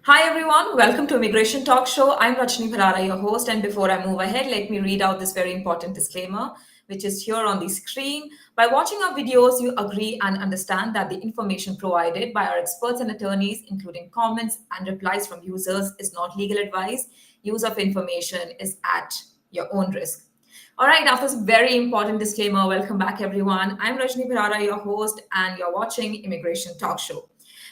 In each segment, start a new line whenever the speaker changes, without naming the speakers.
Hi everyone, welcome to Immigration Talk Show. I'm Rajni Bharara, your host, and before I move ahead, let me read out this very important disclaimer, which is here on the screen. By watching our videos, you agree and understand that the information provided by our experts and attorneys, including comments and replies from users, is not legal advice. Use of information is at your own risk. All right, after this very important disclaimer, welcome back everyone. I'm Rajni Bharara, your host, and you're watching Immigration Talk Show.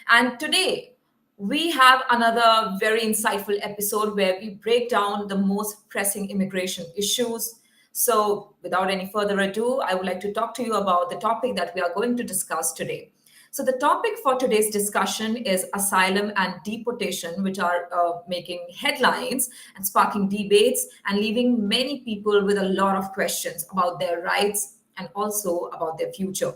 And today, we have another very insightful episode where we break down the most pressing immigration issues. So, without any further ado, I would like to talk to you about the topic that we are going to discuss today. So, the topic for today's discussion is asylum and deportation, which are making headlines and sparking debates and leaving many people with a lot of questions about their rights and also about their future.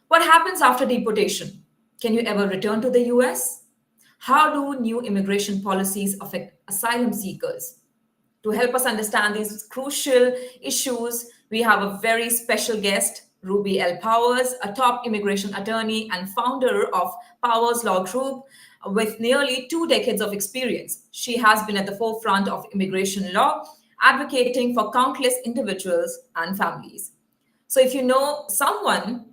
What happens after deportation? Can you ever return to the US? How do new immigration policies affect asylum seekers? To help us understand these crucial issues, we have a very special guest, Ruby L. Powers, a top immigration attorney and founder of Powers Law Group with nearly 2 decades of experience. She has been at the forefront of immigration law, advocating for countless individuals and families. So, if you know someone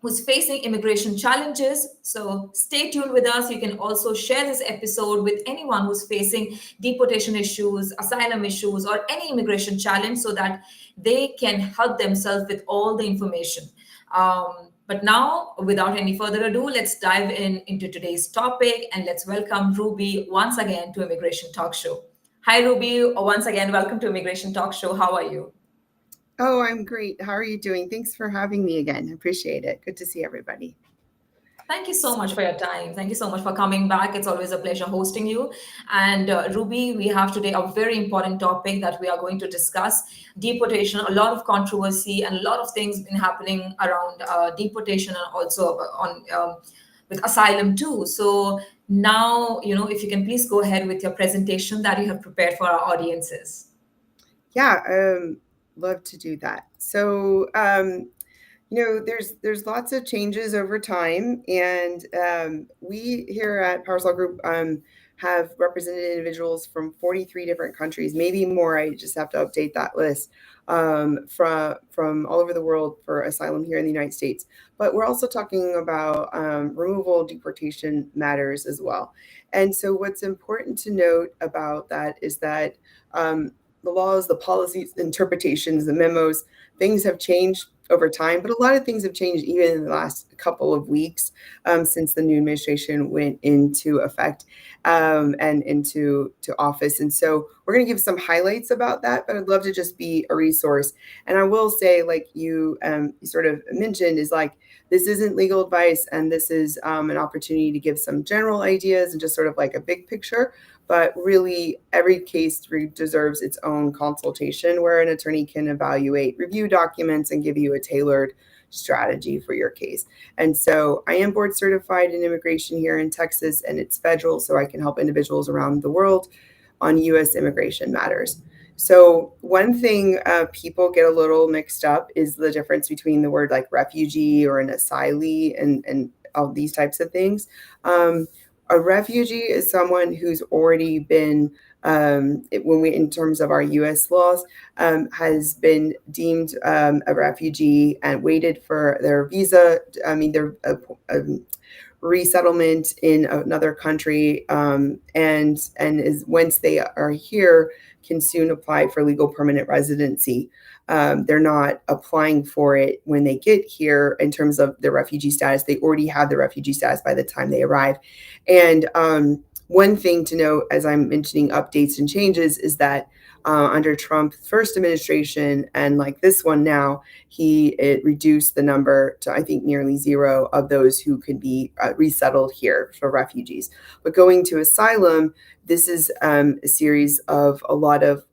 who's facing immigration challenges. So stay tuned with us. You can also share this episode with anyone who's facing deportation issues, asylum issues, or any immigration challenge so that they can help themselves with all the information. But now, without any further ado, let's dive into today's topic and let's welcome Ruby once again to Immigration Talk Show. Hi, Ruby. Once again, welcome to Immigration Talk Show. How are you?
Oh, I'm great. How are you doing? Thanks for having me again. I appreciate it. Good to see everybody.
Thank you so much for your time. Thank you so much for coming back. It's always a pleasure hosting you. And Ruby, we have today a very important topic that we are going to discuss deportation. A lot of controversy and a lot of things been happening around deportation and also on with asylum too. So now, if you can please go ahead with your presentation that you have prepared for our audiences.
Yeah, love to do that. So, there's lots of changes over time, and we here at Power Law Group have represented individuals from 43 different countries, maybe more. I just have to update that list from all over the world for asylum here in the United States. But we're also talking about removal, deportation matters as well. And so, what's important to note about that is that the laws, the policies, the interpretations, the memos, things have changed over time, but a lot of things have changed even in the last couple of weeks since the new administration went into effect and into office. And so we're going to give some highlights about that, but I'd love to just be a resource. And I will say, like you sort of mentioned, is like this isn't legal advice, and this is an opportunity to give some general ideas and just sort of like a big picture. But really, every case deserves its own consultation where an attorney can evaluate, review documents, and give you a tailored strategy for your case. And so I am board certified in immigration here in Texas, and it's federal, so I can help individuals around the world on U.S. immigration matters. So one thing people get a little mixed up is the difference between the word like refugee or an asylee and all these types of things. A refugee is someone who's already been, in terms of our U.S. laws, has been deemed a refugee and waited for their visa. I mean, their resettlement in another country, and is once they are here, can soon apply for legal permanent residency. They're not applying for it when they get here in terms of their refugee status. They already have the refugee status by the time they arrive. And one thing to note, as I'm mentioning updates and changes, is that under Trump's first administration and like this one now, it reduced the number to, I think, nearly zero of those who could be resettled here for refugees. But going to asylum, this is a series of a lot of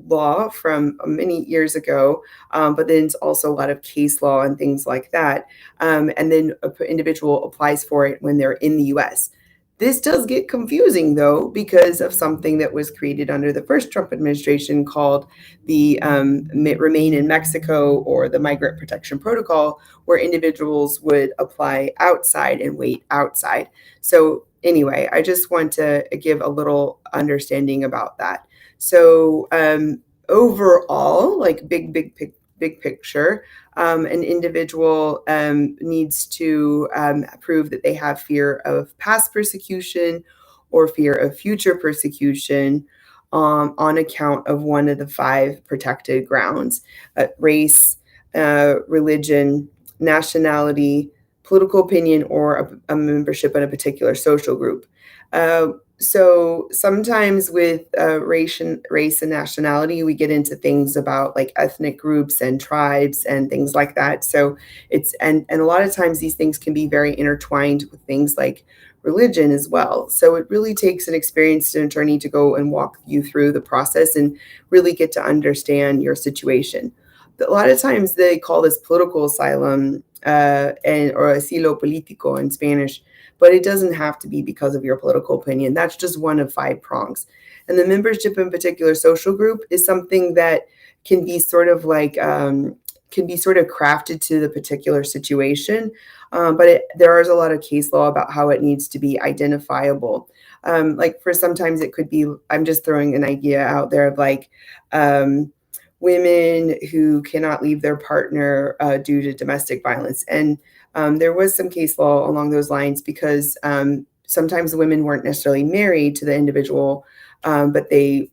law from many years ago, but then it's also a lot of case law and things like that. And then an individual applies for it when they're in the U.S. This does get confusing, though, because of something that was created under the first Trump administration called the Remain in Mexico or the Migrant Protection Protocol, where individuals would apply outside and wait outside. So anyway, I just want to give a little understanding about that. So overall, like big picture, an individual needs to prove that they have fear of past persecution or fear of future persecution on account of one of the five protected grounds: race, religion, nationality, political opinion, or a membership in a particular social group. So sometimes with race and nationality, we get into things about like ethnic groups and tribes and things like that. So and a lot of times these things can be very intertwined with things like religion as well. So it really takes an experienced attorney to go and walk you through the process and really get to understand your situation. A lot of times they call this political asylum or asilo político in Spanish, but it doesn't have to be because of your political opinion. That's just one of five prongs. And the membership in a particular social group is something that can be sort of like can be sort of crafted to the particular situation, but there is a lot of case law about how it needs to be identifiable. Like for sometimes it could be, I'm just throwing an idea out there of like women who cannot leave their partner due to domestic violence. And there was some case law along those lines because sometimes the women weren't necessarily married to the individual, but they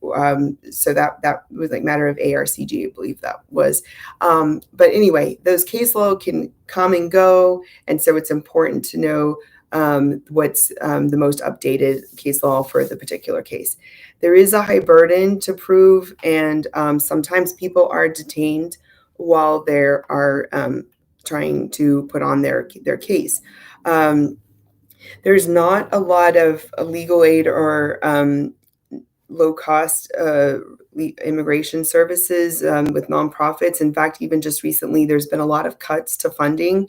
so that was like matter of ARCG, I believe that was. But anyway, those case law can come and go, and so it's important to know what's the most updated case law for the particular case. There is a high burden to prove, and sometimes people are detained while they are trying to put on their case. There's not a lot of legal aid or low cost immigration services with nonprofits. In fact, even just recently, there's been a lot of cuts to funding,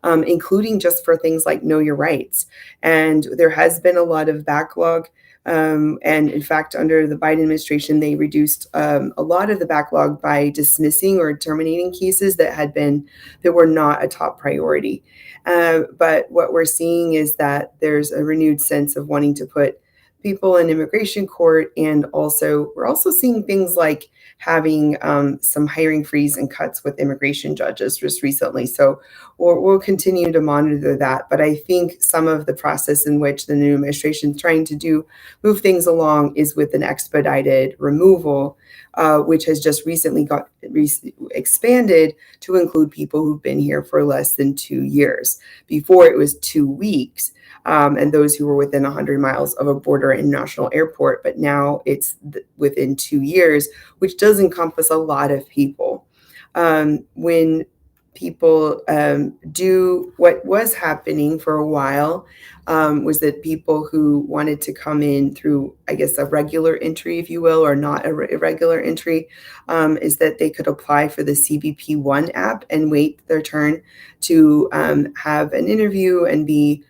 including just for things like Know Your Rights. And there has been a lot of backlog. And in fact, under the Biden administration, they reduced a lot of the backlog by dismissing or terminating cases that were not a top priority. But what we're seeing is that there's a renewed sense of wanting to put people in immigration court, and we're also seeing things like having some hiring freeze and cuts with immigration judges just recently. So we'll continue to monitor that. But I think some of the process in which the new administration is trying to move things along is with an expedited removal, which has just recently got expanded to include people who've been here for less than 2 years. Before it was 2 weeks. And those who were within 100 miles of a border international airport, but now it's within 2 years, which does encompass a lot of people. When people do what was happening for a while was that people who wanted to come in through, I guess, a regular entry, if you will, or not a irregular entry, is that they could apply for the CBP One app and wait their turn to have an interview and be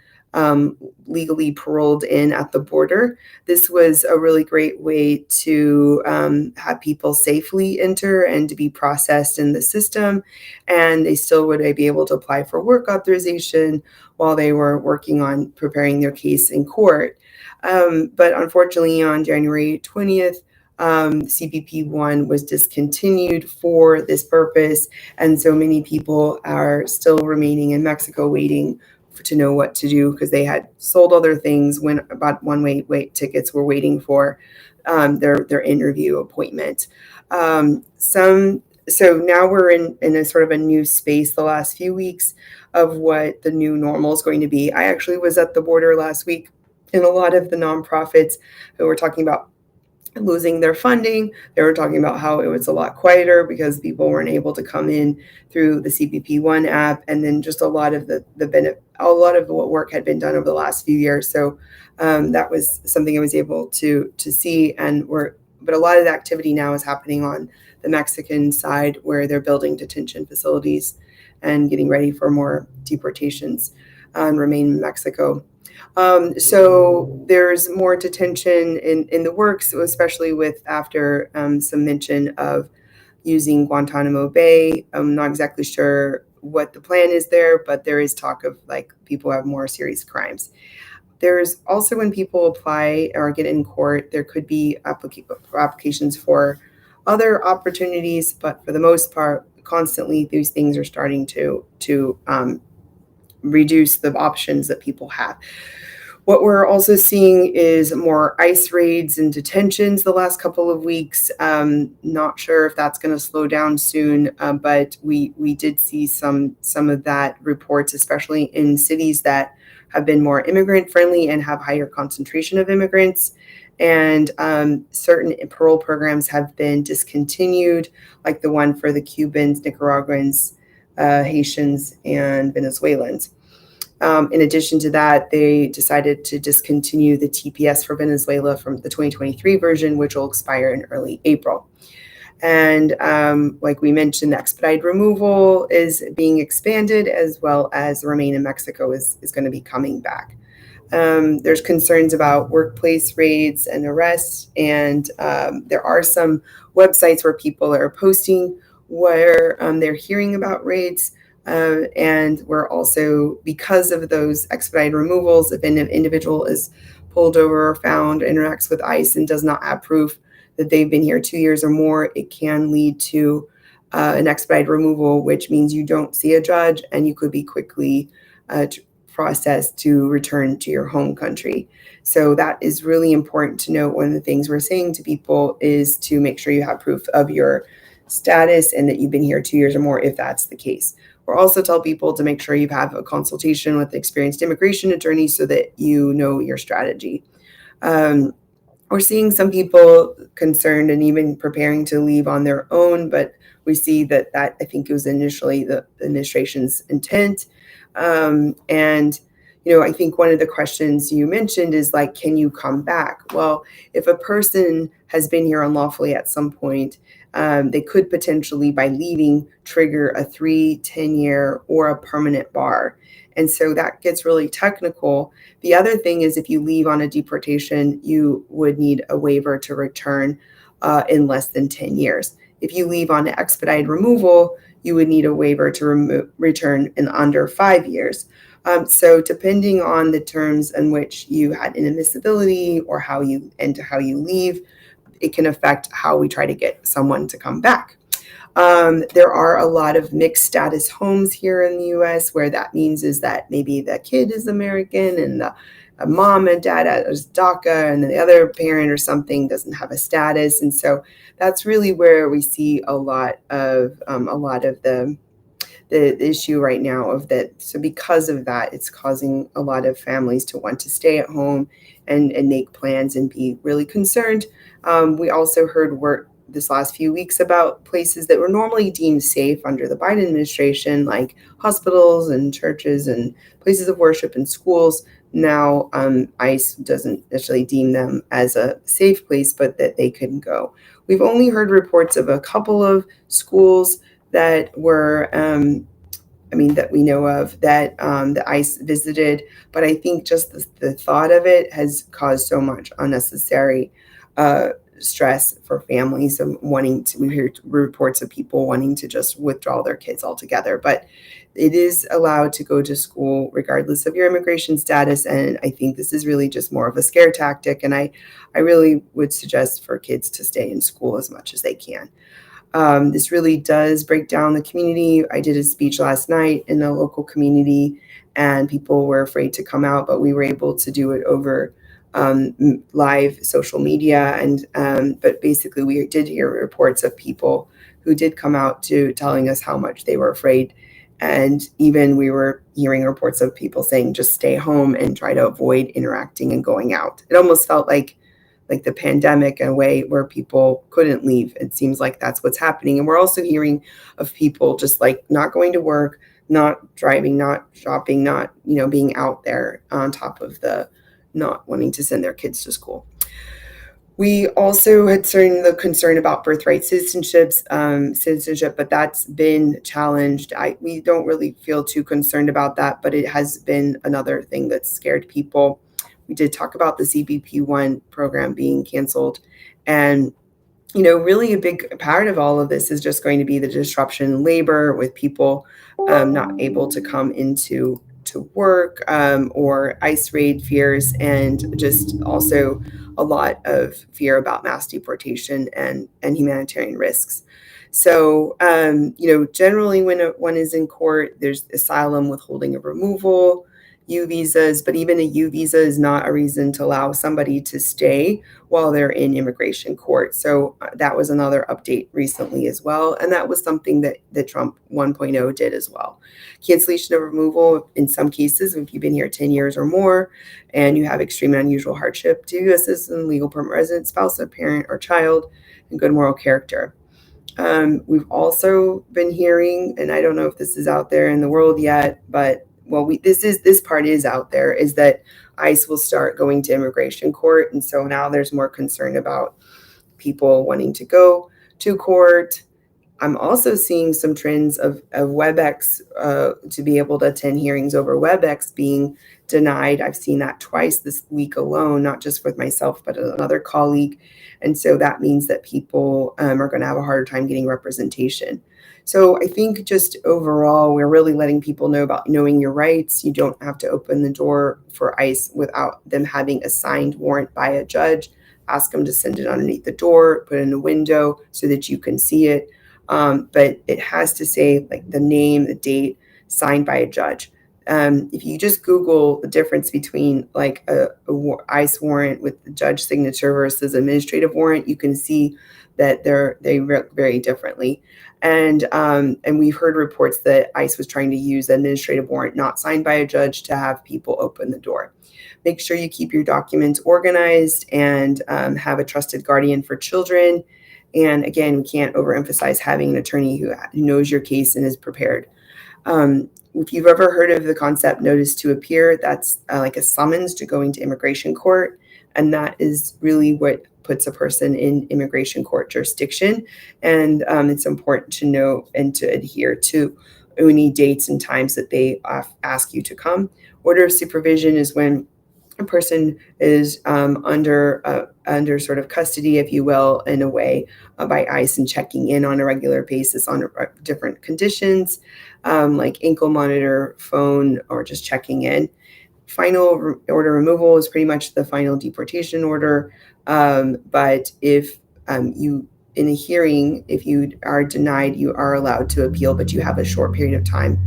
legally paroled in at the border. This was a really great way to have people safely enter and to be processed in the system. And they still would be able to apply for work authorization while they were working on preparing their case in court. But unfortunately, on January 20th, CBP One was discontinued for this purpose. And so many people are still remaining in Mexico waiting to know what to do because they had sold all their things when about one-way tickets were waiting for their interview appointment. So now we're in a sort of a new space the last few weeks of what the new normal is going to be. I actually was at the border last week, and a lot of the nonprofits who were talking about losing their funding. They were talking about how it was a lot quieter because people weren't able to come in through the CBP One app, and then just a lot of what work had been done over the last few years. So that was something I was able to see, but a lot of the activity now is happening on the Mexican side, where they're building detention facilities and getting ready for more deportations and remain in Mexico. So there's more detention in the works, especially with after some mention of using Guantanamo Bay. I'm not exactly sure what the plan is there, but there is talk of like people have more serious crimes. There's also when people apply or get in court, there could be applications for other opportunities, but for the most part, constantly these things are starting to reduce the options that people have. What we're also seeing is more ICE raids and detentions the last couple of weeks. Not sure if that's going to slow down soon, but we did see some of that reports, especially in cities that have been more immigrant friendly and have higher concentration of immigrants. And certain parole programs have been discontinued, like the one for the Cubans, Nicaraguans, Haitians, and Venezuelans. In addition to that, they decided to discontinue the TPS for Venezuela from the 2023 version, which will expire in early April. And like we mentioned, the expedited removal is being expanded, as well as Remain in Mexico is going to be coming back. There's concerns about workplace raids and arrests, and there are some websites where people are posting where they're hearing about raids. And we're also, because of those expedited removals, if an individual is pulled over or found, interacts with ICE, and does not have proof that they've been here 2 years or more, it can lead to an expedited removal, which means you don't see a judge and you could be quickly processed to return to your home country. So that is really important to note. One of the things we're saying to people is to make sure you have proof of your status and that you've been here 2 years or more, if that's the case. We'll also tell people to make sure you have a consultation with experienced immigration attorneys so that you know your strategy. We're seeing some people concerned and even preparing to leave on their own, but we see that I think it was initially the administration's intent. And I think one of the questions you mentioned is like, can you come back? Well, if a person has been here unlawfully at some point, they could potentially, by leaving, trigger a 3, 10-year, or a permanent bar. And so that gets really technical. The other thing is, if you leave on a deportation, you would need a waiver to return in less than 10 years. If you leave on an expedited removal, you would need a waiver to return in under 5 years. So depending on the terms in which you had inadmissibility or how you leave, it can affect how we try to get someone to come back. There are a lot of mixed status homes here in the U.S. where that means is that maybe the kid is American and the mom and dad is DACA, and then the other parent or something doesn't have a status. And so that's really where we see a lot of the issue right now of that. So because of that, it's causing a lot of families to want to stay at home and make plans and be really concerned. We also heard word this last few weeks about places that were normally deemed safe under the Biden administration, like hospitals and churches and places of worship and schools. Now, ICE doesn't necessarily deem them as a safe place, but that they can go. We've only heard reports of a couple of schools that were, that we know of, that the ICE visited. But I think just the thought of it has caused so much unnecessary stress for families of we hear reports of people wanting to just withdraw their kids altogether. But it is allowed to go to school regardless of your immigration status. And I think this is really just more of a scare tactic. And I really would suggest for kids to stay in school as much as they can. This really does break down the community. I did a speech last night in a local community and people were afraid to come out, but we were able to do it over live social media. But basically we did hear reports of people who did come out to telling us how much they were afraid. And even we were hearing reports of people saying, just stay home and try to avoid interacting and going out. It almost felt like the pandemic in a way where people couldn't leave. It seems like that's what's happening. And we're also hearing of people just like not going to work, not driving, not shopping, not, being out there, on top of the not wanting to send their kids to school. We also had the concern about birthright citizenship, but that's been challenged. We don't really feel too concerned about that, but it has been another thing that's scared people. We did talk about the CBP1 program being canceled. And, really a big part of all of this is just going to be the disruption in labor with people not able to come into to work, or ICE raid fears, and just also a lot of fear about mass deportation and humanitarian risks. So, generally when one is in court, there's asylum, withholding of removal, U visas, but even a U visa is not a reason to allow somebody to stay while they're in immigration court. So that was another update recently as well. And that was something that Trump 1.0 did as well. Cancellation of removal, in some cases, if you've been here 10 years or more and you have extreme and unusual hardship to U.S. citizen, legal permanent resident, spouse, a parent, or child, and good moral character. We've also been hearing, and I don't know if this is out there in the world yet, but this part is out there, is that ICE will start going to immigration court. And so now there's more concern about people wanting to go to court. I'm also seeing some trends of WebEx, to be able to attend hearings over WebEx being denied. I've seen that twice this week alone, not just with myself, but another colleague. And so that means that people are going to have a harder time getting representation. So I think just overall, we're really letting people know about knowing your rights. You don't have to open the door for ICE without them having a signed warrant by a judge. Ask them to send it underneath the door, put it in a window so that you can see it. But it has to say like the name, the date, signed by a judge. If you just Google the difference between like a ICE warrant with the judge signature versus administrative warrant, you can see that they work very differently. And we've heard reports that ICE was trying to use the administrative warrant not signed by a judge to have people open the door. Make sure you keep your documents organized and have a trusted guardian for children. And again, we can't overemphasize having an attorney who knows your case and is prepared. If you've ever heard of the concept notice to appear, that's like a summons to go into immigration court. And that is really what puts a person in immigration court jurisdiction. And it's important to know and to adhere to any dates and times that they ask you to come. Order of supervision is when a person is under sort of custody, if you will, in a way, by ICE, and checking in on a regular basis on different conditions, like ankle monitor, phone, or just checking in. Final order removal is pretty much the final deportation order. But if you, in a hearing, if you are denied, you are allowed to appeal, but you have a short period of time,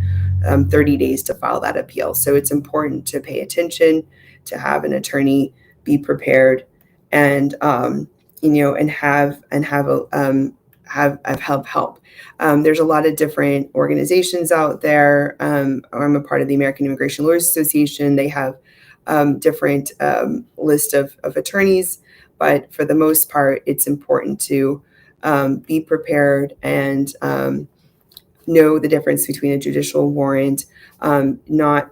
30 days to file that appeal. So it's important to pay attention, to have an attorney, be prepared, and and have help. There's a lot of different organizations out there. I'm a part of the American Immigration Lawyers Association. They have different list of attorneys, but for the most part, it's important to be prepared and know the difference between a judicial warrant, not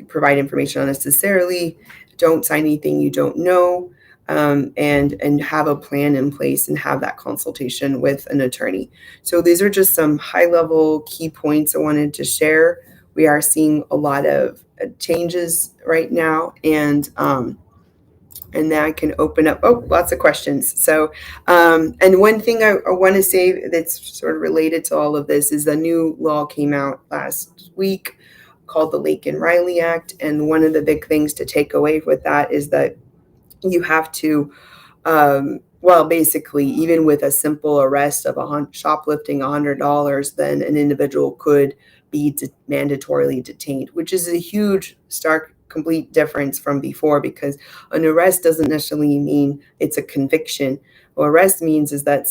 provide information unnecessarily, don't sign anything you don't know, and have a plan in place and have that consultation with an attorney. So these are just some high-level key points I wanted to share. We are seeing a lot of changes right now, and that can open up lots of questions. So and one thing I want to say that's sort of related to all of this is a new law came out last week called the Lake and Riley Act. And one of the big things to take away with that is that you have to, basically, even with a simple arrest of shoplifting $100, then an individual could be mandatorily detained, which is a huge, stark, complete difference from before, because an arrest doesn't necessarily mean it's a conviction. What arrest means is that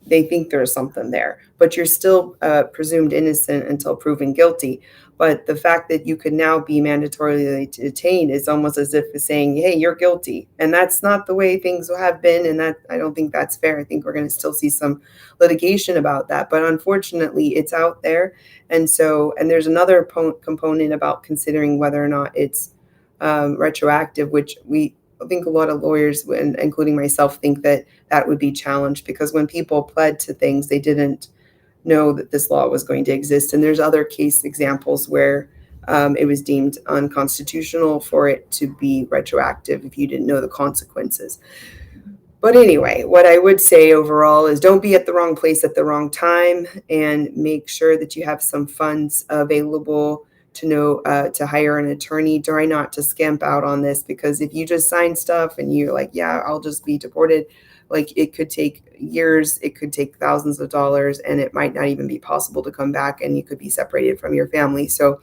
they think there's something there, but you're still presumed innocent until proven guilty. But the fact that you could now be mandatorily detained is almost as if it's saying, hey, you're guilty. And that's not the way things have been. And that, I don't think that's fair. I think we're going to still see some litigation about that. But unfortunately, it's out there. And there's another component about considering whether or not it's retroactive, which I think a lot of lawyers, including myself, think that would be challenged, because when people pled to things, they didn't know that this law was going to exist. And there's other case examples where it was deemed unconstitutional for it to be retroactive if you didn't know the consequences. But anyway, what I would say overall is don't be at the wrong place at the wrong time, and make sure that you have some funds available to know to hire an attorney. Try not to scamp out on this, because if you just sign stuff and you're like, yeah, I'll just be deported, like it could take years, it could take thousands of dollars, and it might not even be possible to come back, and you could be separated from your family. So,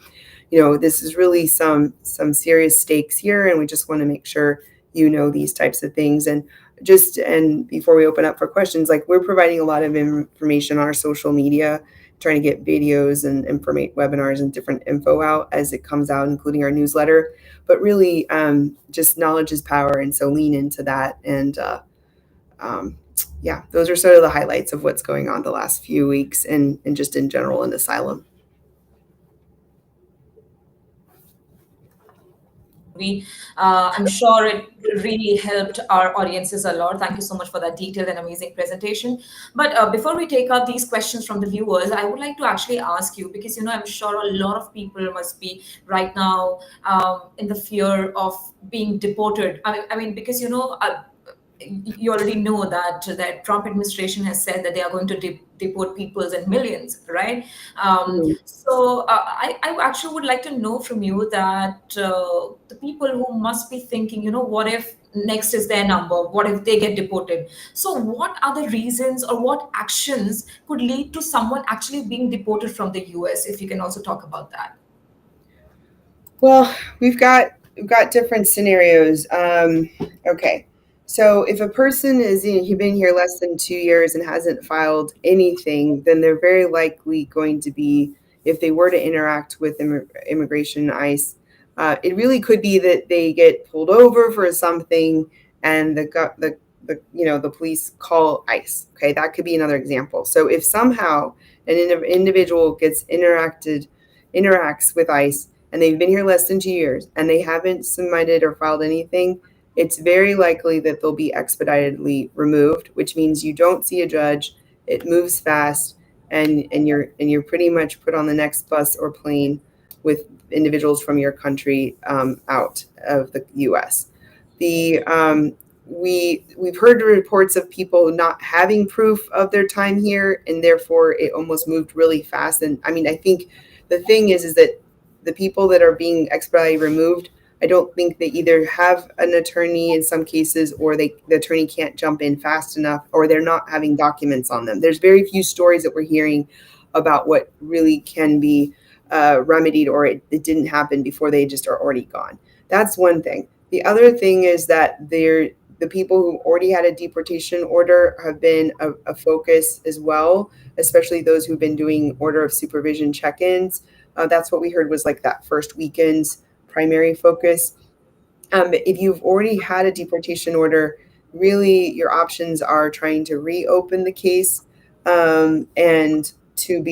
this is really some serious stakes here, and we just want to make sure these types of things. And before we open up for questions, like, we're providing a lot of information on our social media, trying to get videos and informate webinars and different info out as it comes out, including our newsletter. But really, just knowledge is power, and so lean into that. And yeah, those are sort of the highlights of what's going on the last few weeks, and just in general in asylum.
I'm sure it really helped our audiences a lot. Thank you so much for that detailed and amazing presentation. But before we take up these questions from the viewers, I would like to actually ask you, because I'm sure a lot of people must be right now in the fear of being deported. I mean, because you already know that the Trump administration has said that they are going to deport peoples in millions, right? So I actually would like to know from you that the people who must be thinking, what if next is their number? What if they get deported? So what are the reasons, or what actions could lead to someone actually being deported from the US? If you can also talk about that.
Well, we've got different scenarios. Okay, so if a person is he's been here less than 2 years and hasn't filed anything, then they're very likely going to be, if they were to interact with immigration ICE, it really could be that they get pulled over for something, and the police call ICE. Okay, that could be another example. So if somehow an individual interacts with ICE, and they've been here less than 2 years, and they haven't submitted or filed anything, it's very likely that they'll be expeditedly removed, which means you don't see a judge, it moves fast, and you're pretty much put on the next bus or plane with individuals from your country out of the U.S. We've heard reports of people not having proof of their time here, and therefore it almost moved really fast. And I mean, I think the thing is that the people that are being expeditiously removed, I don't think they either have an attorney in some cases, or the attorney can't jump in fast enough, or they're not having documents on them. There's very few stories that we're hearing about what really can be remedied, or it didn't happen before they just are already gone. That's one thing. The other thing is that the people who already had a deportation order have been a focus as well, especially those who've been doing order of supervision check-ins. That's what we heard was like that first weekend's primary focus. If you've already had a deportation order, really your options are trying to reopen the case, and to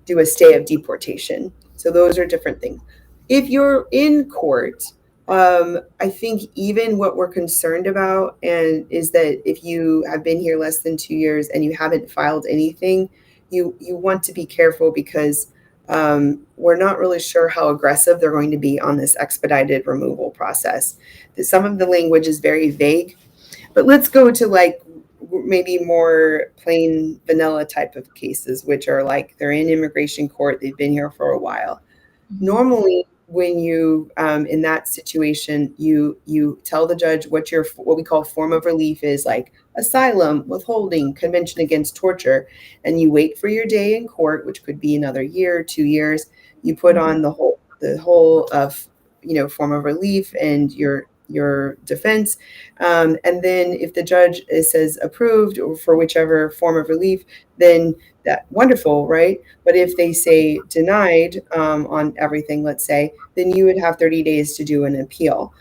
do a stay of deportation. So those are different things. If you're in court, I think even what we're concerned about and is that if you have been here less than 2 years and you haven't filed anything, you want to be careful, because we're not really sure how aggressive they're going to be on this expedited removal process. Some of the language is very vague, but let's go to like maybe more plain vanilla type of cases, which are like they're in immigration court, they've been here for a while. Normally, when you in that situation, you tell the judge what we call form of relief is, like asylum, withholding, convention against torture, and you wait for your day in court, which could be another year, 2 years. You put on the whole of form of relief and your defense, and then if the judge says approved or for whichever form of relief, then that wonderful, right? But if they say denied on everything, let's say, then you would have 30 days to do an appeal.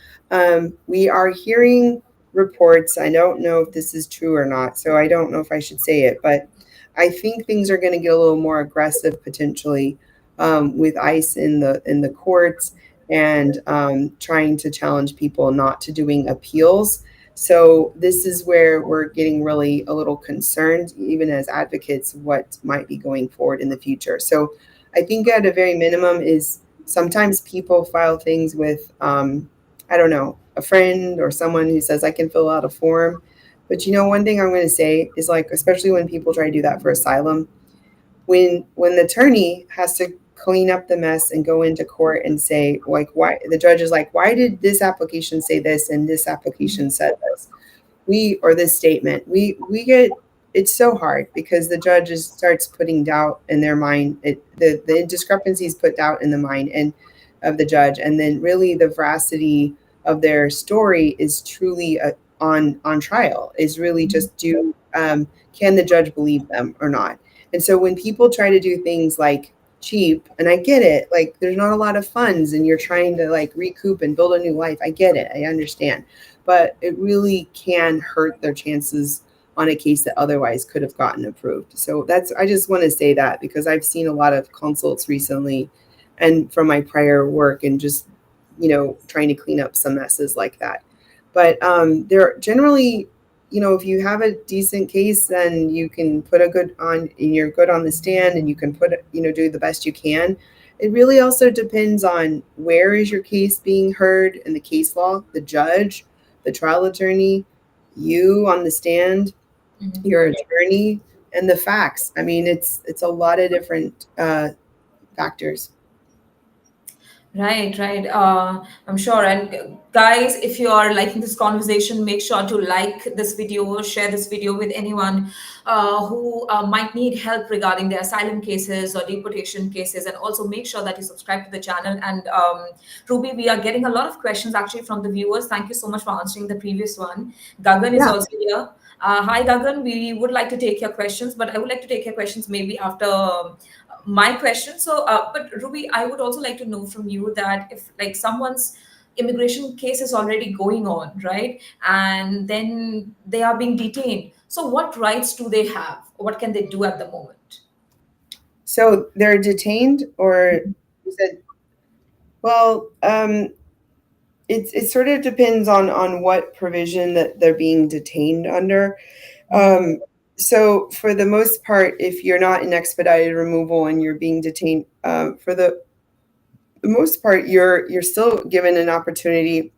We are hearing reports. I don't know if this is true or not, so I don't know if I should say it, but I think things are going to get a little more aggressive potentially with ICE in the courts, and trying to challenge people not to doing appeals. So this is where we're getting really a little concerned, even as advocates, what might be going forward in the future. So I think at a very minimum is sometimes people file things with, I don't know, a friend or someone who says, I can fill out a form. But one thing I'm going to say is, like, especially when people try to do that for asylum, when the attorney has to clean up the mess and go into court and say, like, why the judge is like, why did this application say this and this application said this? Or this statement, we get, it's so hard because the judge starts putting doubt in their mind. The discrepancies put doubt in the mind and of the judge, and then really the veracity of their story is truly on trial. Is really just can the judge believe them or not? And so when people try to do things like cheap, and I get it, like there's not a lot of funds and you're trying to like recoup and build a new life. I get it, I understand, but it really can hurt their chances on a case that otherwise could have gotten approved. So I just want to say that because I've seen a lot of consults recently and from my prior work and just, trying to clean up some messes like that. But they're generally, if you have a decent case, then you can put a good on, and you're good on the stand, and you can do the best you can. It really also depends on where is your case being heard in the case law, the judge, the trial attorney, you on the stand, your attorney, and the facts. I mean, it's a lot of different factors.
Right, right. I'm sure. And guys, if you are liking this conversation, make sure to like this video, share this video with anyone who might need help regarding their asylum cases or deportation cases. And also make sure that you subscribe to the channel. And Ruby, we are getting a lot of questions actually from the viewers. Thank you so much for answering the previous one. Gagan is
Yeah.
also here. Hi, Gagan. We would like to take your questions, but I would like to take your questions maybe after my question. So, but Ruby, I would also like to know from you that if like someone's immigration case is already going on, right, and then they are being detained, so what rights do they have? What can they do at the moment?
So they're detained, or you said, well, it sort of depends on what provision that they're being detained under. Um, so for the most part, if you're not in expedited removal and you're being detained, for the most part, you're still given an opportunity.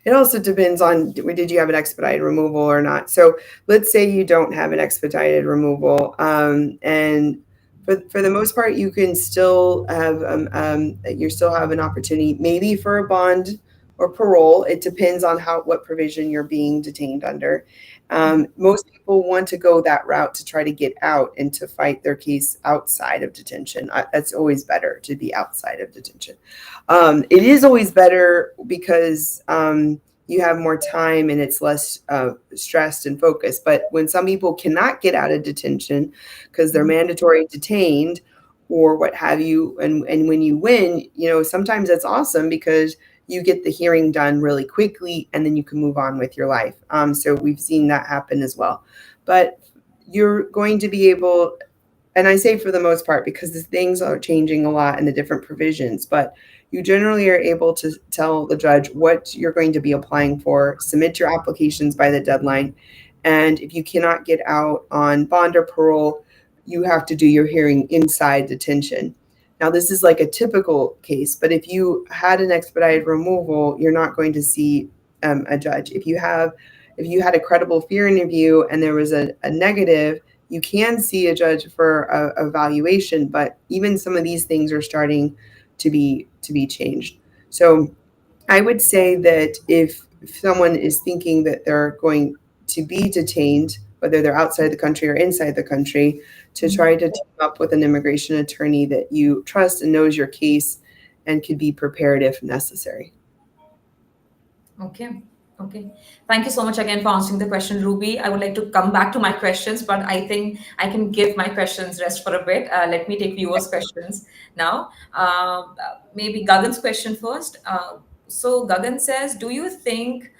It also depends on, did you have an expedited removal or not. So let's say you don't have an expedited removal, and for the most part, you can still have you still have an opportunity, maybe for a bond or parole. It depends on what provision you're being detained under. Most people want to go that route to try to get out and to fight their case outside of detention. That's always better to be outside of detention. It is always better because you have more time and it's less stressed and focused. But when some people cannot get out of detention because they're mandatory detained or what have you, and when you win, sometimes that's awesome because you get the hearing done really quickly and then you can move on with your life. So we've seen that happen as well. But you're going to be able, and I say for the most part because the things are changing a lot in the different provisions, but you generally are able to tell the judge what you're going to be applying for, submit your applications by the deadline, and if you cannot get out on bond or parole, you have to do your hearing inside detention. Now, this is like a typical case, but if you had an expedited removal, you're not going to see a judge. If you had a credible fear interview and there was a negative, you can see a judge for a evaluation, but even some of these things are starting to be changed. So I would say that if someone is thinking that they're going to be detained, whether they're outside the country or inside the country, to try to team up with an immigration attorney that you trust and knows your case and could be prepared if necessary.
Okay. Okay. Thank you so much again for answering the question, Ruby. I would like to come back to my questions, but I think I can give my questions rest for a bit. Let me take viewers' questions now. Maybe Gagan's question first. So Gagan says, do you think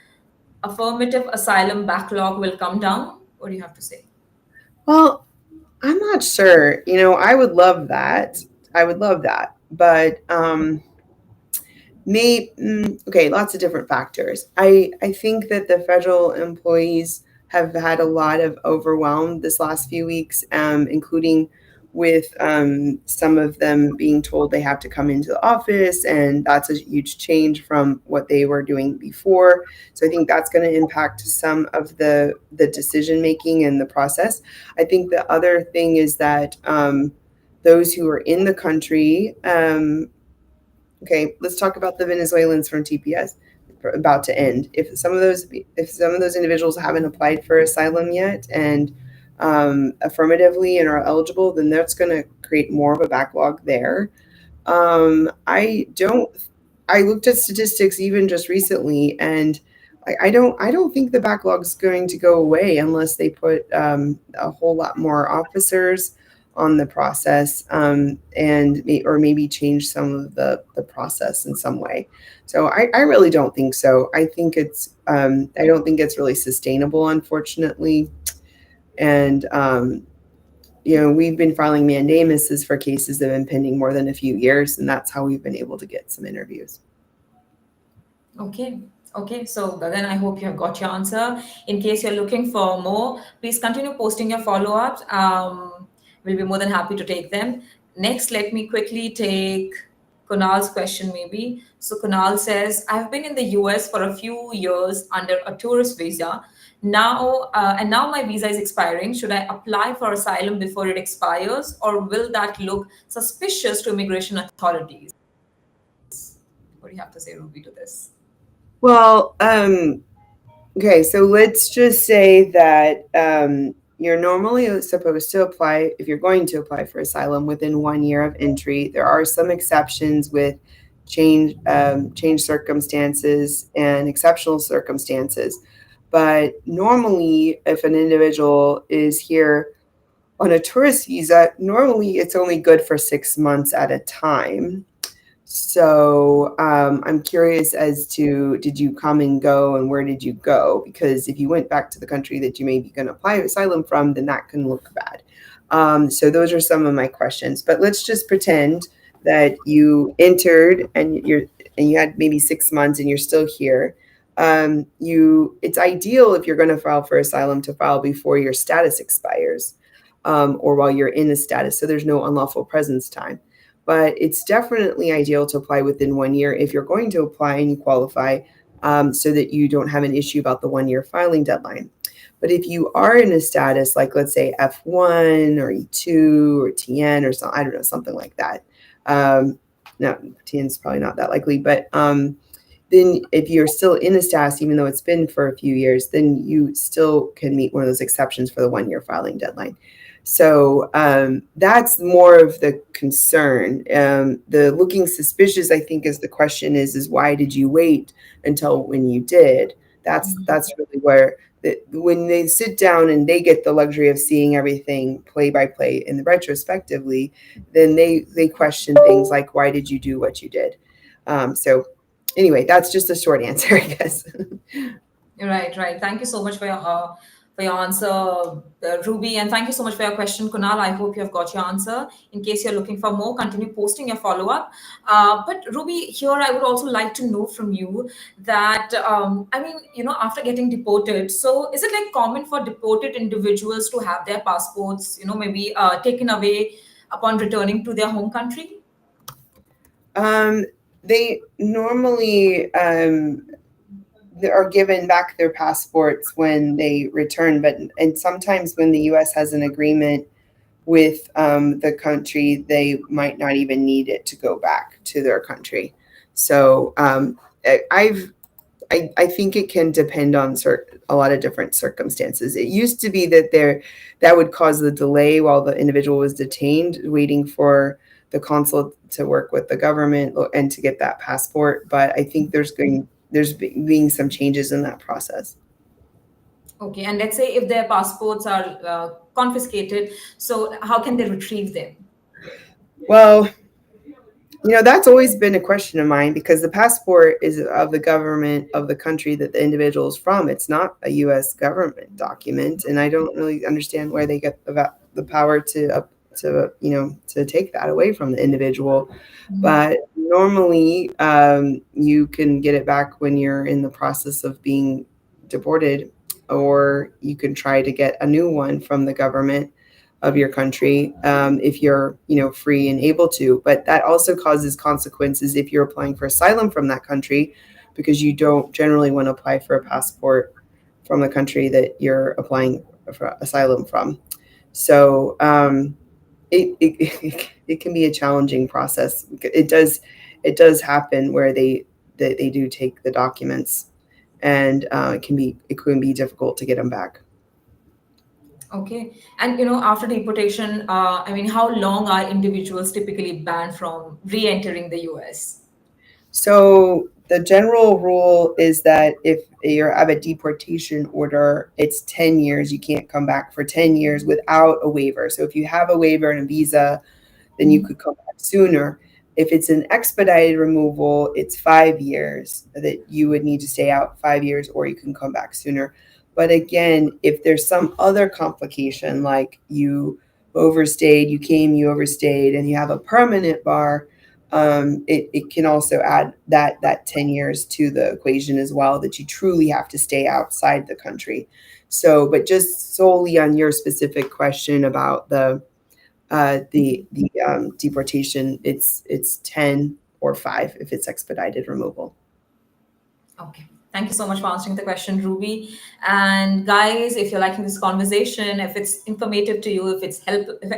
affirmative asylum backlog will come down? What do you have to say?
Well, I'm not sure. I would love that. I would love that. But okay, lots of different factors. I think that the federal employees have had a lot of overwhelm this last few weeks, including with some of them being told they have to come into the office, and that's a huge change from what they were doing before. So I think that's going to impact some of the decision making and the process. I think the other thing is that those who are in the country. Okay, let's talk about the Venezuelans from TPS about to end. If some of those individuals haven't applied for asylum yet and affirmatively and are eligible, then that's going to create more of a backlog there. I don't. I looked at statistics even just recently, and I don't think the backlog's going to go away unless they put a whole lot more officers on the process, or maybe change some of the process in some way. So I really don't think so. I don't think it's really sustainable, unfortunately. And we've been filing mandamuses for cases that have been pending more than a few years, and that's how we've been able to get some interviews.
Okay. Okay, so Gagan, I hope you have got your answer. In case you're looking for more, please continue posting your follow-ups. We'll be more than happy to take them. Next, let me quickly take Kunal's question, maybe. So Kunal says, I've been in the US for a few years under a tourist visa. Now my visa is expiring. Should I apply for asylum before it expires, or will that look suspicious to immigration authorities? What do you have to say, Ruby, to this?
Well, okay, so let's just say that you're normally supposed to apply, if you're going to apply for asylum, within 1 year of entry. There are some exceptions with change circumstances and exceptional circumstances. But normally, if an individual is here on a tourist visa, normally it's only good for 6 months at a time. So I'm curious as to, did you come and go, and where did you go? Because if you went back to the country that you may be going to apply asylum from, then that can look bad. So those are some of my questions. But let's just pretend that you entered and you had maybe 6 months and you're still here. It's ideal if you're going to file for asylum to file before your status expires, or while you're in a status, so there's no unlawful presence time. But it's definitely ideal to apply within 1 year if you're going to apply and you qualify, so that you don't have an issue about the 1 year filing deadline. But if you are in a status like, let's say, F1 or E2 or TN or I don't know, something like that. No, TN is probably not that likely, but then if you're still in a status, even though it's been for a few years, then you still can meet one of those exceptions for the 1 year filing deadline. So that's more of the concern. The looking suspicious, I think, is the question is why did you wait until when you did? That's really where when they sit down and they get the luxury of seeing everything play by play and retrospectively, then they question things like, why did you do what you did? So anyway, that's just a short answer, I guess.
Right, right. Thank you so much for your answer, Ruby, and thank you so much for your question, Kunal. I hope you have got your answer. In case you're looking for more, continue posting your follow-up. But Ruby, here I would also like to know from you that I mean, after getting deported, so is it like common for deported individuals to have their passports, maybe taken away upon returning to their home country?
They normally are given back their passports when they return, and sometimes when the U.S. has an agreement with the country, they might not even need it to go back to their country. So I think it can depend on a lot of different circumstances. It used to be that would cause the delay while the individual was detained, waiting for the consulate to work with the government and to get that passport. But I think there's being some changes in that process.
Okay, and let's say if their passports are confiscated, so how can they retrieve them?
Well, that's always been a question of mine, because the passport is of the government of the country that the individual is from. It's not a U.S. government document, and I don't really understand where they get the power to take that away from the individual. But normally, you can get it back when you're in the process of being deported, or you can try to get a new one from the government of your country, if you're free and able to. But that also causes consequences if you're applying for asylum from that country, because you don't generally want to apply for a passport from the country that you're applying for asylum from. So it can be a challenging process. It does happen where they do take the documents, and it can be difficult to get them back.
Okay. And after deportation, I mean, how long are individuals typically banned from re-entering the US?
So the general rule is that if you have a deportation order, it's 10 years. You can't come back for 10 years without a waiver. So if you have a waiver and a visa, then you could come back sooner. If it's an expedited removal, it's 5 years that you would need to stay out 5 years, or you can come back sooner. But again, if there's some other complication, like you overstayed, and you have a permanent bar, it can also add that 10 years to the equation as well, that you truly have to stay outside the country. So, but just solely on your specific question about the deportation, it's 10 or 5 if it's expedited removal.
Okay. Thank you so much for answering the question, Ruby. And guys, if you're liking this conversation, if it's informative to you, if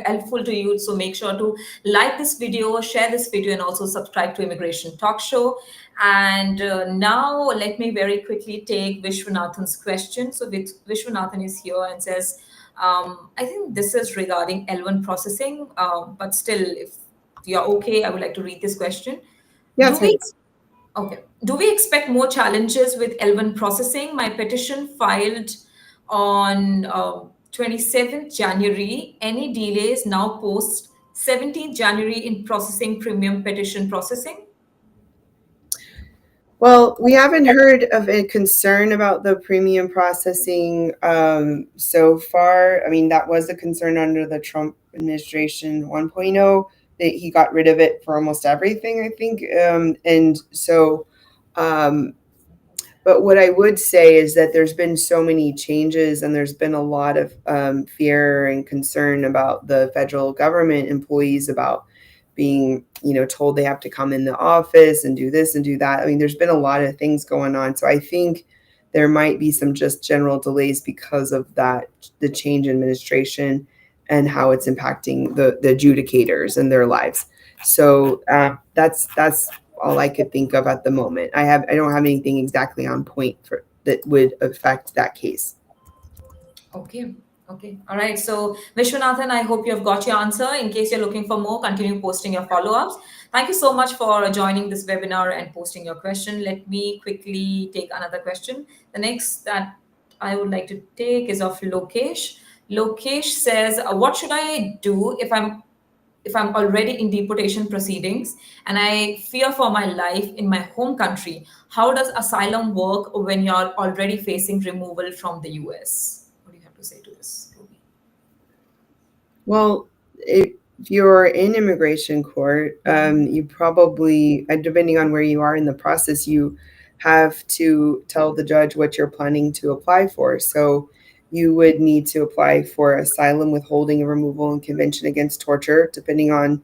helpful to you, so make sure to like this video, share this video, and also subscribe to Immigration Talk Show. And now let me very quickly take Vishwanathan's question. So Vishwanathan is here and says, I think this is regarding L1 processing, but still, if you're okay, I would like to read this question.
Yeah,
Do
it's
we
fine.
Okay. Do we expect more challenges with L1 processing? My petition filed on 27th January. Any delays now post 17th January in processing premium petition processing?
Well, we haven't heard of a concern about the premium processing so far. I mean, that was a concern under the Trump administration 1.0, that he got rid of it for almost everything, I think. And so, um, but what I would say is that there's been so many changes, and there's been a lot of fear and concern about the federal government employees, about being, told they have to come in the office and do this and do that. I mean, there's been a lot of things going on. So I think there might be some just general delays because of that, the change in administration and how it's impacting the adjudicators and their lives. So that's all I could think of at the moment. I don't have anything exactly on point for that would affect that case.
Okay. Okay. All right. So, Vishwanathan, I hope you have got your answer. In case you're looking for more, continue posting your follow ups. Thank you so much for joining this webinar and posting your question. Let me quickly take another question. The next that I would like to take is of Lokesh. Lokesh says, "What should I do if I'm already in deportation proceedings and I fear for my life in my home country? How does asylum work when you're already facing removal from the US?" What do you have to say to this, Ruby?
Well, if you're in immigration court, you probably, depending on where you are in the process, you have to tell the judge what you're planning to apply for. So you would need to apply for asylum, withholding of removal, and convention against torture, depending on,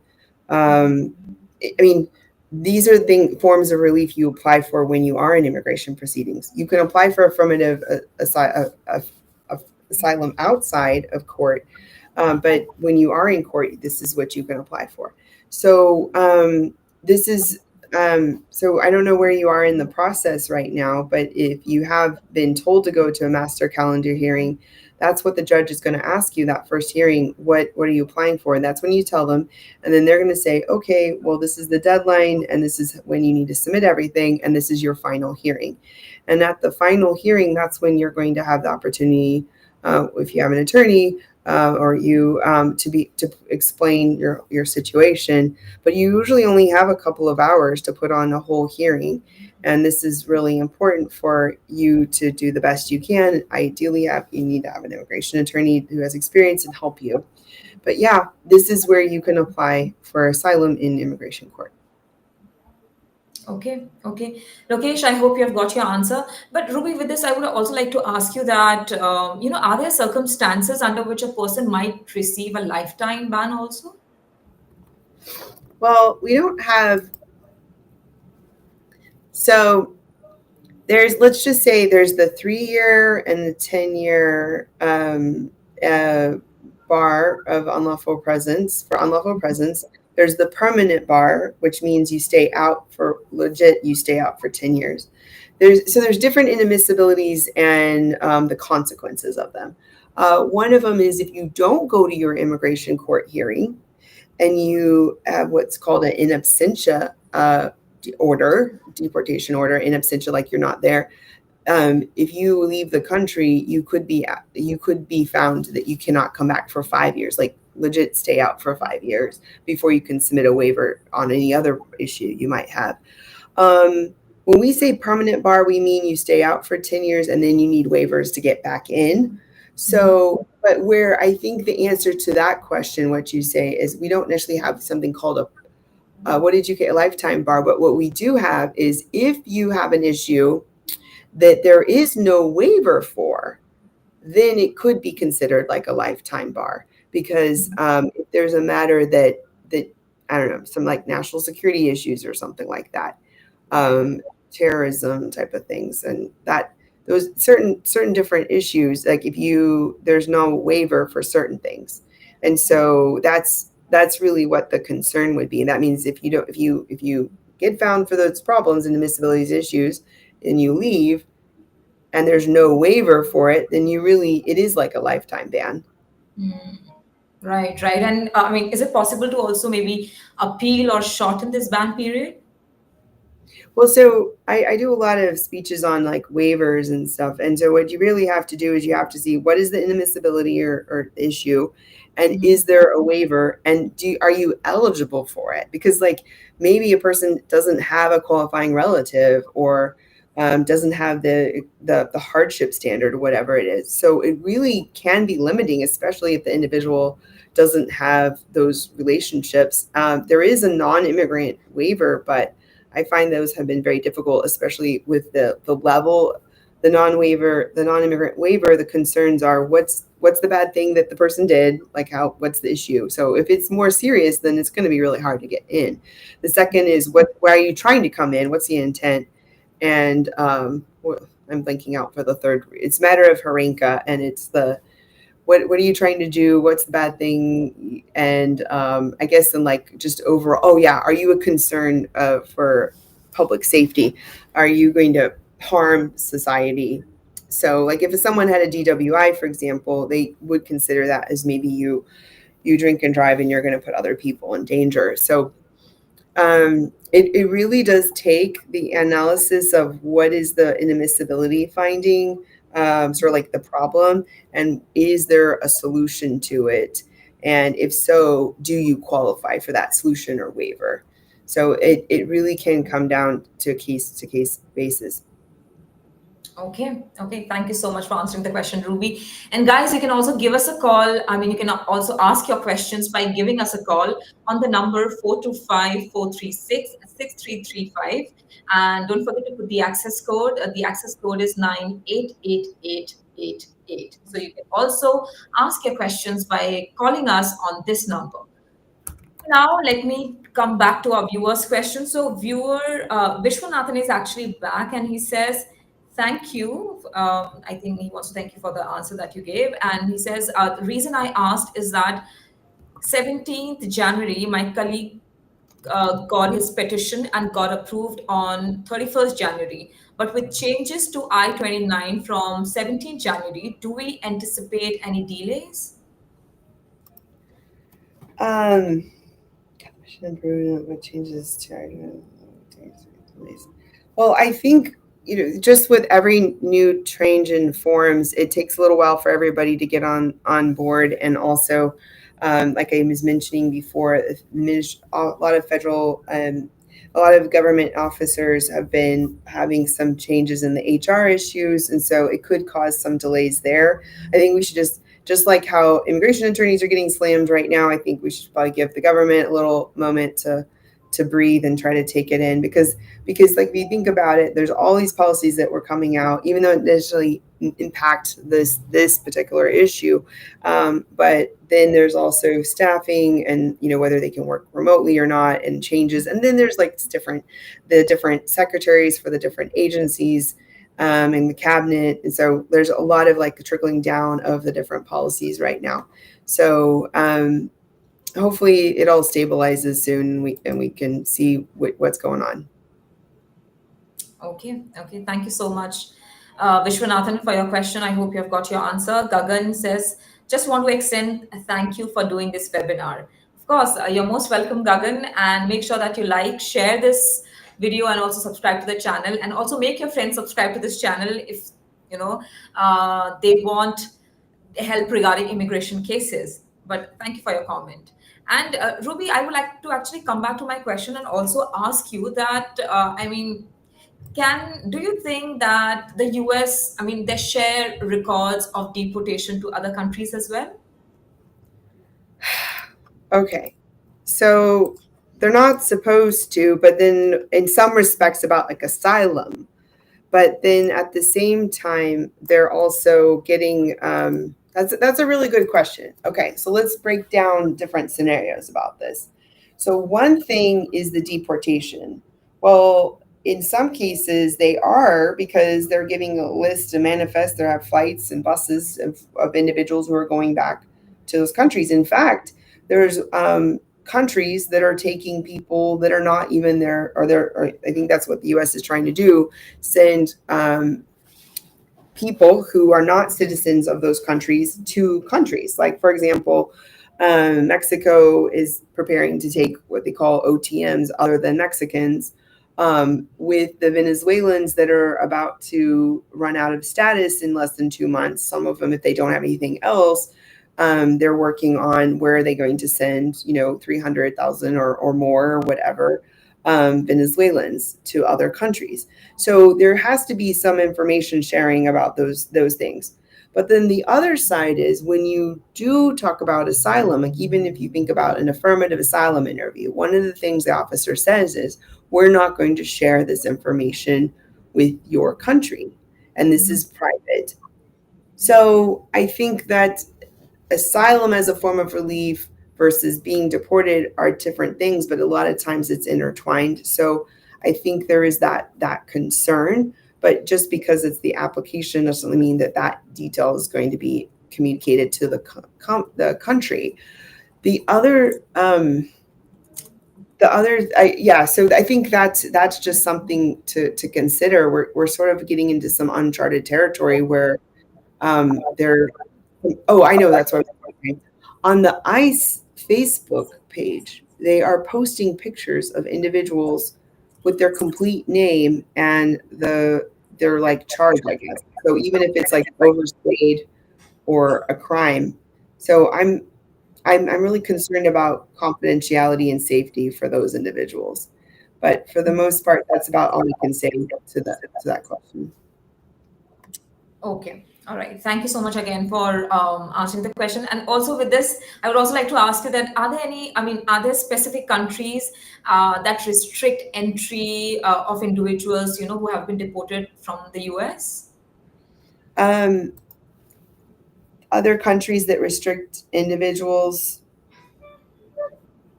um, I mean, these are forms of relief you apply for when you are in immigration proceedings. You can apply for affirmative asylum outside of court, but when you are in court, this is what you can apply for. So this is so I don't know where you are in the process right now, but if you have been told to go to a master calendar hearing, that's what the judge is going to ask you that first hearing. What are you applying for? And that's when you tell them, and then they're going to say, okay, well, this is the deadline, and this is when you need to submit everything, and this is your final hearing. And at the final hearing, that's when you're going to have the opportunity, if you have an attorney, or you, to explain your situation. But you usually only have a couple of hours to put on a whole hearing, and this is really important for you to do the best you can. Ideally, you need to have an immigration attorney who has experience and help you. But yeah, this is where you can apply for asylum in immigration court.
Okay, okay. Lokesh, I hope you have got your answer. But Ruby, with this, I would also like to ask you that, are there circumstances under which a person might receive a lifetime ban also?
Well, we don't have, so let's just say there's the 3 year and the 10 year bar of unlawful presence for unlawful presence. There's the permanent bar, which means you stay out for legit, you stay out for 10 years. There's different inadmissibilities and the consequences of them. One of them is if you don't go to your immigration court hearing and you have what's called an in absentia deportation order, in absentia, like you're not there. If you leave the country, you could be found that you cannot come back for 5 years, like legit stay out for 5 years before you can submit a waiver on any other issue you might have. When we say permanent bar, we mean you stay out for 10 years and then you need waivers to get back in. So, but where I think the answer to that question, what you say, is we don't necessarily have something called what did you get, a lifetime bar. But what we do have is if you have an issue that there is no waiver for, then it could be considered like a lifetime bar. Because if there's a matter that I don't know, some like national security issues or something like that, terrorism type of things, and that those certain different issues, like if there's no waiver for certain things, and so that's really what the concern would be. And that means if you get found for those problems and admissibility issues and you leave and there's no waiver for it, then it is like a lifetime ban.
Right, right. And I mean, is it possible to also maybe appeal or shorten this ban period?
Well, so I do a lot of speeches on like waivers and stuff. And so what you really have to do is you have to see what is the inadmissibility or issue, and is there a waiver, and are you eligible for it? Because like maybe a person doesn't have a qualifying relative, or doesn't have the hardship standard or whatever it is. So it really can be limiting, especially if the individual doesn't have those relationships. There is a non-immigrant waiver, but I find those have been very difficult, especially with the level, the non-immigrant waiver. The concerns are what's the bad thing that the person did, like what's the issue. So if it's more serious, then it's going to be really hard to get in. The second is why are you trying to come in? What's the intent? And I'm blanking out for the third. It's matter of Harenka, and it's the what are you trying to do? What's the bad thing? And I guess then like just overall, oh yeah, are you a concern for public safety? Are you going to harm society? So like if someone had a DWI, for example, they would consider that as maybe you drink and drive and you're going to put other people in danger. So it really does take the analysis of what is the inadmissibility finding, sort of like the problem, and is there a solution to it? And if so, do you qualify for that solution or waiver? So it really can come down to case basis.
Okay. Okay. Thank you so much for answering the question, Ruby. And guys, you can also give us a call. I mean, you can also ask your questions by giving us a call on the number 425-436-6335. And don't forget to put the access code. The access code is 988888. So you can also ask your questions by calling us on this number. Now, let me come back to our viewers' question. So, viewer Vishwanathan is actually back, and he says, "Thank you." I think he wants to thank you for the answer that you gave. And he says, "The reason I asked is that 17th January, my colleague got his petition and got approved on 31st January. But with changes to I-29 from 17th January, do we anticipate any delays?"
What changes to well, I think just with every new change in forms, it takes a little while for everybody to get on board, and also, like I was mentioning before, a lot of federal a lot of government officers have been having some changes in the HR issues, and so it could cause some delays there. I think we should just like how immigration attorneys are getting slammed right now, I think we should probably give the government a little moment to breathe and try to take it in, because like if you think about it, there's all these policies that were coming out, even though it initially impact this particular issue, but then there's also staffing and whether they can work remotely or not, and changes, and then there's like the different secretaries for the different agencies. in the cabinet. And so there's a lot of like the trickling down of the different policies right now. So hopefully it all stabilizes soon, and we can see what's going on.
Okay, okay. Thank you so much, Vishwanathan, for your question. I hope you have got your answer. Gagan says, just want to extend a thank you for doing this webinar. Of course, you're most welcome, Gagan, and make sure that you like, share this video, and also subscribe to the channel. And also make your friends subscribe to this channel if you know they want help regarding immigration cases. But thank you for your comment. And Ruby, I would like to actually come back to my question and also ask you that, I mean, do you think that the US, I mean, they share records of deportation to other countries as well?
Okay. So they're not supposed to, but then in some respects about like asylum. But then at the same time, they're also getting that's a really good question. Okay, so let's break down different scenarios about this. So one thing is the deportation. Well, in some cases they are, because they're giving a list, a manifest. There have flights and buses of individuals who are going back to those countries. In fact, there's countries that are taking people that are not even there, or I think that's what the U.S. is trying to do, send people who are not citizens of those countries to countries. Like, for example, Mexico is preparing to take what they call OTMs, other than Mexicans, with the Venezuelans that are about to run out of status in less than 2 months. Some of them, if they don't have anything else, they're working on where are they going to send, 300,000 or more or whatever, Venezuelans to other countries. So there has to be some information sharing about those things. But then the other side is when you do talk about asylum, like even if you think about an affirmative asylum interview, one of the things the officer says is, we're not going to share this information with your country, and this is private. So I think that asylum as a form of relief versus being deported are different things, but a lot of times it's intertwined. So I think there is that concern, but just because it's the application doesn't mean that detail is going to be communicated to the country. The other yeah, so I think that's just something to consider. We're sort of getting into some uncharted territory where they're oh, I know, that's what I'm saying. On the ICE Facebook page, they are posting pictures of individuals with their complete name and they're like charged, I guess. So even if it's like overstayed or a crime. So I'm really concerned about confidentiality and safety for those individuals. But for the most part, that's about all we can say to that question.
Okay. All right. Thank you so much again for answering the question. And also with this, I would also like to ask you that are there specific countries that restrict entry of individuals, who have been deported from the US?
Um, Other countries that restrict individuals.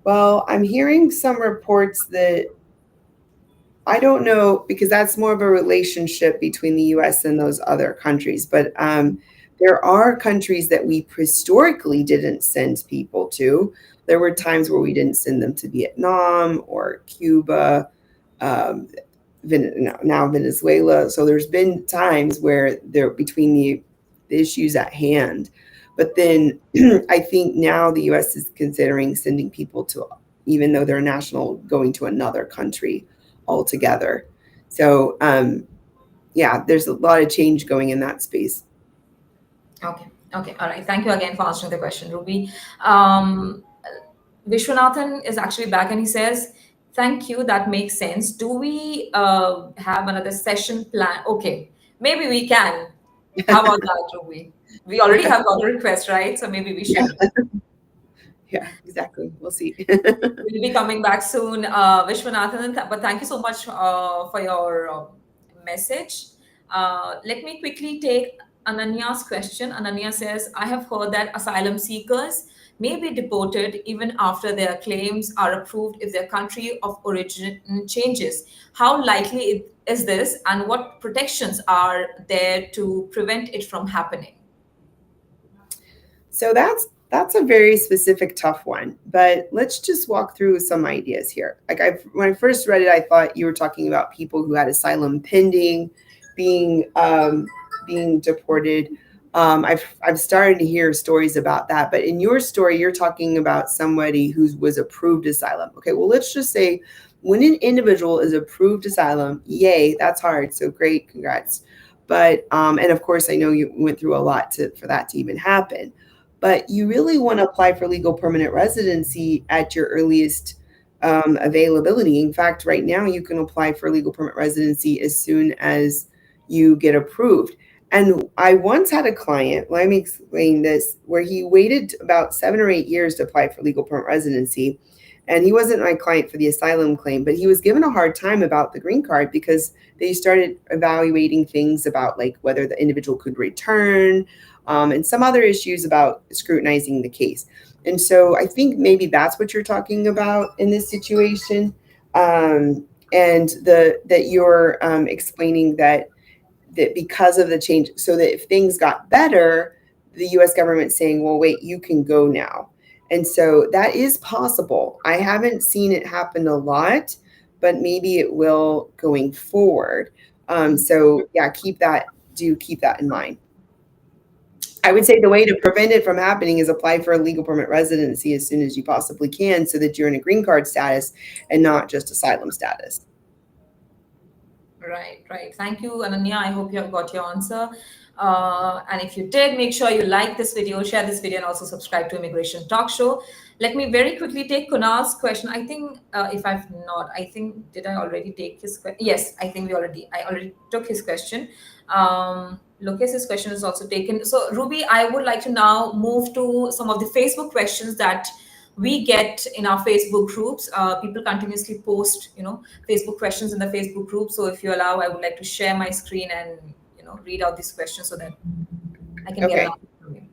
Well, I'm hearing some reports that I don't know, because that's more of a relationship between the US and those other countries. But there are countries that we historically didn't send people to. There were times where we didn't send them to Vietnam or Cuba, um, now Venezuela. So there's been times where they're between the issues at hand. But then I think now the US is considering sending people to, even though they're national, going to another country altogether. So yeah, there's a lot of change going in that space.
Okay. Okay. All right. Thank you again for answering the question, Ruby. Um, Vishwanathan is actually back and he says, thank you. That makes sense. Do we have another session plan? Okay. Maybe we can. How about that, Ruby? We already
Yeah,
have got a request, right? So maybe we
yeah,
should.
yeah, exactly. We'll see.
We'll be coming back soon, Vishwanathan. But thank you so much for your message. Let me quickly take Ananya's question. Ananya says, I have heard that asylum seekers may be deported even after their claims are approved if their country of origin changes. How likely is this, and what protections are there to prevent it from happening?
So that's a very specific, tough one. But let's just walk through some ideas here. Like when I first read it, I thought you were talking about people who had asylum pending, being being deported. I've started to hear stories about that. But in your story, you're talking about somebody who was approved asylum. Okay, well, let's just say when an individual is approved asylum, yay, that's hard. So great, congrats. But and of course, I know you went through a lot for that to even happen, but you really want to apply for legal permanent residency at your earliest availability. In fact, right now you can apply for legal permanent residency as soon as you get approved. And I once had a client, let me explain this, where he waited about 7 or 8 years to apply for legal permanent residency. And he wasn't my client for the asylum claim, but he was given a hard time about the green card because they started evaluating things about like whether the individual could return, and some other issues about scrutinizing the case. And so I think maybe that's what you're talking about in this situation. And that you're explaining that because of the change, so that if things got better, the US government saying, well, wait, you can go now. And so that is possible. I haven't seen it happen a lot, but maybe it will going forward. So yeah, keep that in mind. I would say the way to prevent it from happening is apply for a legal permanent residency as soon as you possibly can so that you're in a green card status and not just asylum status.
Right, right. Thank you, Ananya. I hope you have got your answer. And if you did, make sure you like this video, share this video, and also subscribe to Immigration Talk Show. Let me very quickly take Kunal's question. I think if I've not, I think did I already take his question? Yes, I think I already took his question. Lucas's question is also taken. So Ruby, I would like to now move to some of the Facebook questions that we get in our Facebook groups. People continuously post, Facebook questions in the Facebook group. So if you allow, I would like to share my screen and read out these questions so that I can get an answer from you.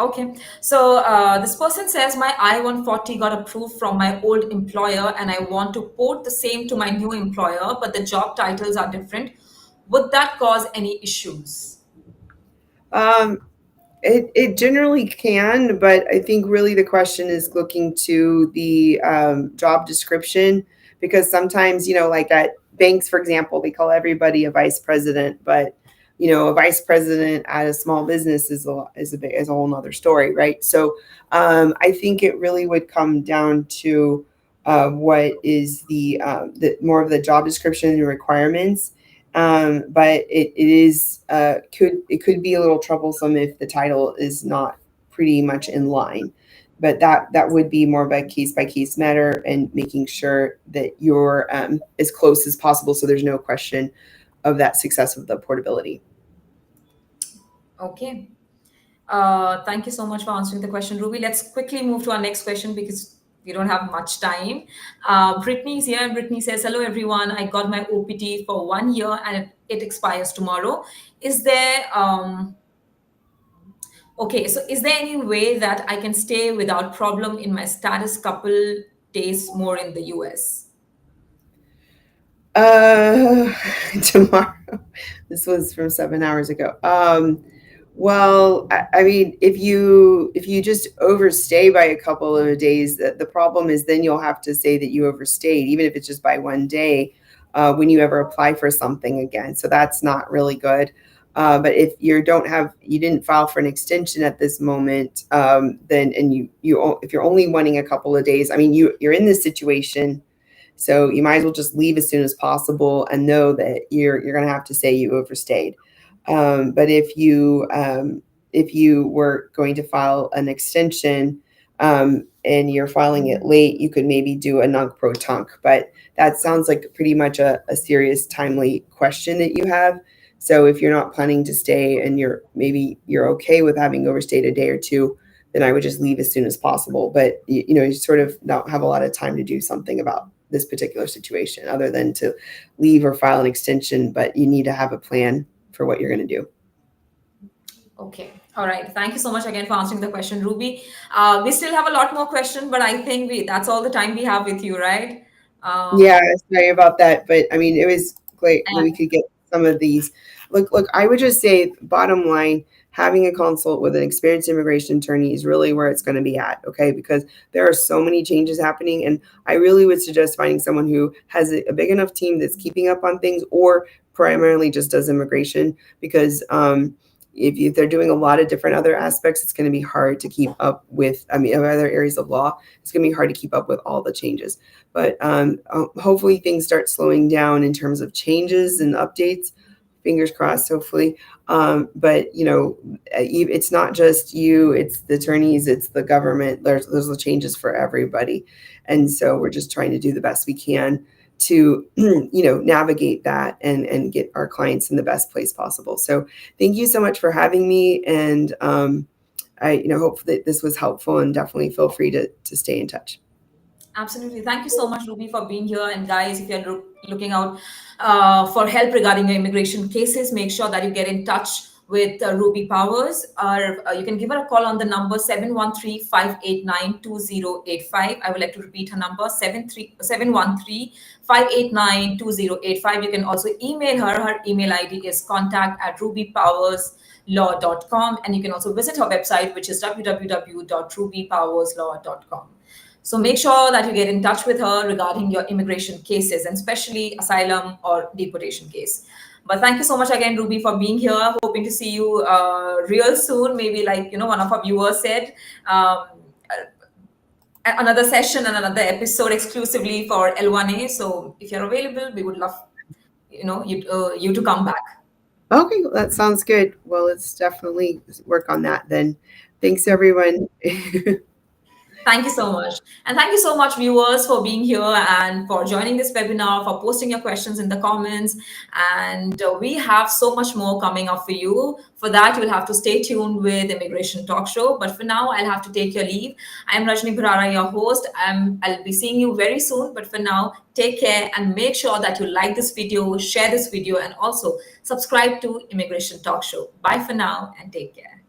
Okay. So this person says my I-140 got approved from my old employer, and I want to port the same to my new employer, but the job titles are different. Would that cause any issues?
It generally can, but I think really the question is looking to the job description, because sometimes, like at banks, for example, they call everybody a vice president, but a vice president at a small business is a whole nother story, right? So I think it really would come down to what is the more of the job description and requirements. But it could be a little troublesome if the title is not pretty much in line. But that would be more of a case by case matter, and making sure that you're as close as possible, so there's no question of that success of the portability.
Okay. Thank you so much for answering the question, Ruby. Let's quickly move to our next question because we don't have much time. Brittany is here, and Brittany says, hello, everyone. I got my OPT for 1 year and it expires tomorrow. Is there, okay, so is there any way that I can stay without problem in my status couple days more in the US?
Tomorrow. This was from 7 hours ago. Well, I mean, if you just overstay by a couple of days, the problem is then you'll have to say that you overstayed, even if it's just by 1 day, when you ever apply for something again. So that's not really good. But if you didn't file for an extension at this moment, then if you're only wanting a couple of days, I mean, you're in this situation. So you might as well just leave as soon as possible and know that you're going to have to say you overstayed. But if you were going to file an extension and you're filing it late, you could maybe do a nunc pro tunc. But that sounds like pretty much a serious, timely question that you have. So if you're not planning to stay and you're okay with having overstayed a day or two, then I would just leave as soon as possible. But you sort of don't have a lot of time to do something about this particular situation other than to leave or file an extension, but you need to have a plan for what you're going to do.
Okay. All right. Thank you so much again for answering the question, Ruby. We still have a lot more questions, but I think that's all the time we have with you, right? Um,
Yeah, sorry about that, but I mean, it was great that we
and
could get some of these. Look, I would just say, bottom line, having a consult with an experienced immigration attorney is really where it's going to be at, okay? Because there are so many changes happening, and I really would suggest finding someone who has a big enough team that's keeping up on things, or primarily just does immigration, because if they're doing a lot of different other aspects, it's going to be hard to keep up with. I mean, other areas of law, it's going to be hard to keep up with all the changes. But hopefully things start slowing down in terms of changes and updates. Fingers crossed, hopefully. But it's not just you; it's the attorneys, it's the government. There's the changes for everybody, and so we're just trying to do the best we can to navigate that and get our clients in the best place possible. So thank you so much for having me, and I hope that this was helpful, and definitely feel free to stay in touch.
Absolutely. Thank you so much, Ruby, for being here. And guys, if you're looking out for help regarding your immigration cases, make sure that you get in touch with Ruby Powers, or you can give her a call on the number 713-589-2085. I would like to repeat her number, 713-589-2085. You can also email her. Her email ID is contact@rubypowerslaw.com. And you can also visit her website, which is www.rubypowerslaw.com. So make sure that you get in touch with her regarding your immigration cases, and especially asylum or deportation case. But thank you so much again, Ruby, for being here. Hoping to see you real soon. Maybe like one of our viewers said, another session and another episode exclusively for L1A. So if you're available, we would love you to come back.
Okay, well, that sounds good. Well, let's definitely work on that then. Thanks, everyone.
Thank you so much. And thank you so much, viewers, for being here and for joining this webinar, for posting your questions in the comments. And we have so much more coming up for you. For that, you'll have to stay tuned with Immigration Talk Show. But for now, I'll have to take your leave. I'm Rajni Bharara, your host. I'll be seeing you very soon. But for now, take care and make sure that you like this video, share this video, and also subscribe to Immigration Talk Show. Bye for now and take care.